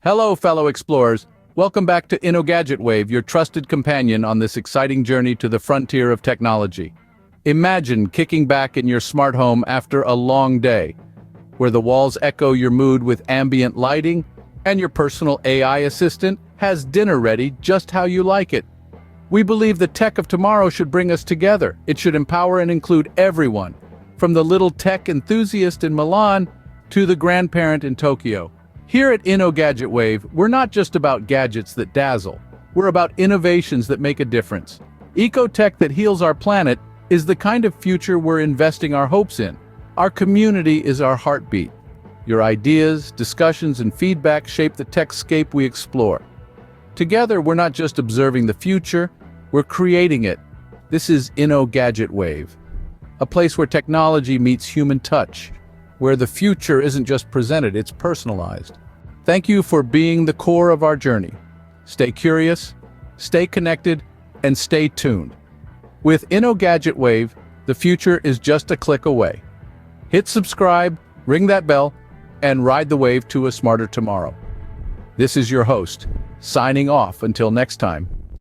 Hello, fellow explorers. Welcome back to InnoGadgetWave, your trusted companion on this exciting journey to the frontier of technology. Imagine kicking back in your smart home after a long day, where the walls echo your mood with ambient lighting, and your personal AI assistant has dinner ready just how you like it. We believe the tech of tomorrow should bring us together. It should empower and include everyone, from the little tech enthusiast in Milan to the grandparent in Tokyo. Here at InnoGadgetWave, we're not just about gadgets that dazzle. We're about innovations that make a difference. Eco-tech that heals our planet is the kind of future we're investing our hopes in. Our community is our heartbeat. Your ideas, discussions, and feedback shape the techscape we explore. Together, we're not just observing the future, we're creating it. This is InnoGadgetWave, a place where technology meets human touch, where the future isn't just presented, it's personalized. Thank you for being the core of our journey. Stay curious, stay connected, and stay tuned. With InnoGadgetWave, the future is just a click away. Hit subscribe, ring that bell, and ride the wave to a smarter tomorrow. This is your host, signing off until next time.